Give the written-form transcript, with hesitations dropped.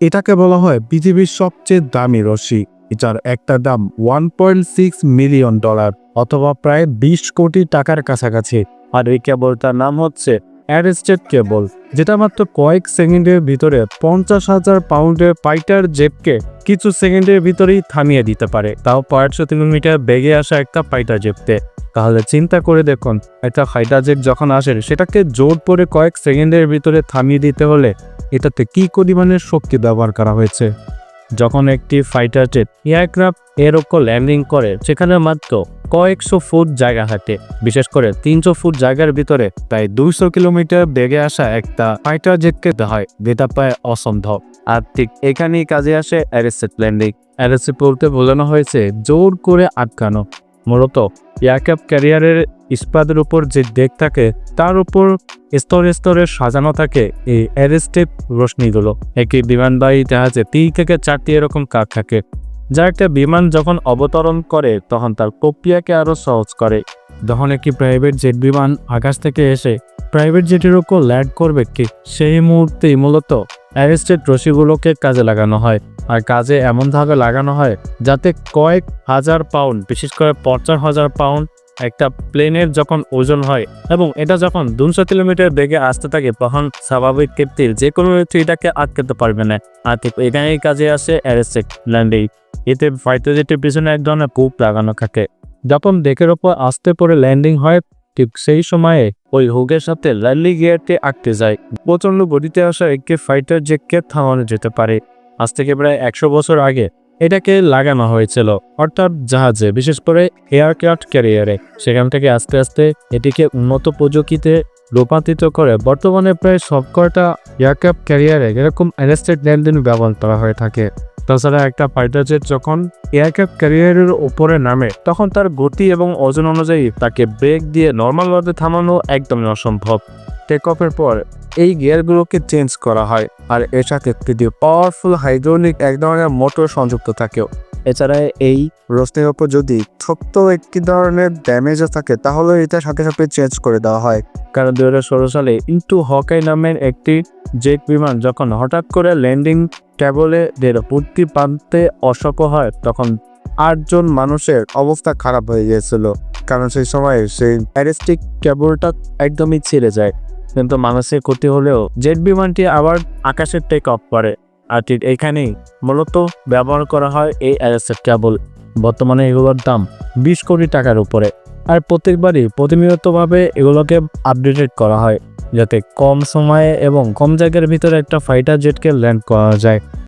এটাকে বলা হয় পৃথিবীর সবচেয়ে দামি রশি। এটার একটা দাম $1.6 মিলিয়ন অথবা প্রায় 20 কোটি টাকার কাছাকাছি। আর এই কেবলটার নাম হচ্ছে অ্যারেস্টেড কেবল, যেটা মাত্র কয়েক সেকেন্ডের ভিতরে 50,000 পাউন্ডের ফাইটার জেটকে কিছু সেকেন্ডের ভিতরেই থামিয়ে দিতে পারে, তাও 500 কিলোমিটার বেগে আসা একটা ফাইটার জেটকে। তাহলে চিন্তা করে দেখুন, একটা ফাইটার জেট যখন আসে সেটাকে জোর করে কয়েক সেকেন্ডের ভিতরে থামিয়ে দিতে হলে এটাতে কি পরিমাণের শক্তি ব্যবহার করা হয়েছে। যখন একটি ফাইটার জেট এয়ারক্রাফট এর ওপর ল্যান্ডিং করে, সেখানে মাত্র কয়েকশো ফুট জায়গা হাঁটে। বিশেষ করে 300 ফুট জায়গার ভিতরে প্রায় 200 কিলোমিটার বেগে আসা একটা ফাইটার জেটকে হয়, যেটা প্রায় অসম্ভব। আর ঠিক এখানেই কাজে আসে অ্যারেস্টেড ল্যান্ডিং। অ্যারেস্টেড বলতে বোঝানো হয়েছে জোর করে আটকানো। মূলত এয়ারক্রাফট ক্যারিয়ারের ইস্পাতের উপর যে ডেক থাকে তার উপর স্তরে স্তরে সাজানো থাকে এই অ্যারেস্টেড রশ্মিগুলো। একটি বিমানবাহী জাহাজে 3 থেকে 4টি এরকম কাঠ থাকে, যা একটা বিমান যখন অবতরণ করে তখন তার প্রক্রিয়াকে আরো সহজ করে। যখন একটি প্রাইভেট জেট বিমান আকাশ থেকে এসে প্রাইভেট জেটের উপর ল্যান্ড করবে কি, সেই মুহূর্তেই মূলত অ্যারেস্টেড রশিগুলোকে কাজে লাগানো হয়। আর কাজে এমনভাবে লাগানো হয় যাতে কয়েক হাজার পাউন্ড, বিশেষ করে 50,000 পাউন্ড একটা প্লেনের যখন ওজন হয় এবং এটা যখন 200 কিলোমিটার বেগে আসতে থাকে, তখন স্বাভাবিক ক্ষেত্রে যে কোনো ব্যক্তি এটাকে আটকাতে পারবে না। আর ঠিক এখানেই কাজে আসে অ্যারেস্টেড ল্যান্ডিং। এতে ফাইটার জেটের পিছনে এক ধরনের কুপ লাগানো থাকে। যখন ডেকের ওপর আস্তে পরে ল্যান্ডিং হয়, ঠিক সেই সময়ে ওই হুকের সাথে ল্যান্ডিং গিয়ারটি আটকে যায়। প্রচন্ড গতিতে আসা একটি ফাইটার জেটকে থামানো যেতে পারে। আজ থেকে প্রায় 100 বছর আগে এটাকে লাগানো হয়েছিল, অর্থাৎ জাহাজে, বিশেষ করে এয়ারক্রাফট ক্যারিয়ারে। সেখান থেকে আস্তে আস্তে এটিকে উন্নত প্রযুক্তিতে রূপান্তরিত করে বর্তমানে প্রায় সবকটা এয়ারক্রাফট ক্যারিয়ারে এরকম অ্যারেস্টেড ল্যান্ডিং ব্যবহার করা হয়ে থাকে। তাছাড়া একটা ফাইটার জেট যখন এয়ারক্রাফট ক্যারিয়ারের উপরে নামে, তখন তার গতি এবং ওজন অনুযায়ী তাকে ব্রেক দিয়ে নর্মালভাবে থামানো একদমই অসম্ভব। টেক অফের পর এই গিয়ারগুলোকে চেঞ্জ করা হয়, আর এর সাথে একটি পাওয়ারফুল হাইড্রোলিক এক ধরনের মোটর সংযুক্ত থাকেও। এছাড়া এই রশ্মির ওপর যদি ছোট্ট একটি ধরনের ড্যামেজও থাকে, তাহলে এটা সাথে সাথে চেঞ্জ করে দেওয়া হয়। কারণ 2016 সালে ইন্টু হকাই নামের একটি জেট বিমান যখন হঠাৎ করে ল্যান্ডিং ট্যাবলে পূর্তি প্রান্তে অসফল হয়, তখন 8 জন মানুষের অবস্থা খারাপ হয়ে গিয়েছিল। কারণ সেই সময় সেই অ্যারেস্টিক কেবলটা একদমই ছিঁড়ে যায়। কিন্তু মানুষের ক্ষতি হলেও জেট বিমানটি আবার আকাশে টেক অফ করে। আর ঠিক এখানেই মূলত ব্যবহার করা হয় এই অ্যারেস্টেড কেবল। বর্তমানে এগুলোর দাম 20 কোটি টাকার উপরে। আর প্রত্যেকবারই প্রতিনিয়তভাবে এগুলোকে আপডেটেড করা হয়, যাতে কম সময়ে এবং কম জায়গার ভিতরে একটা ফাইটার জেটকে ল্যান্ড করা যায়।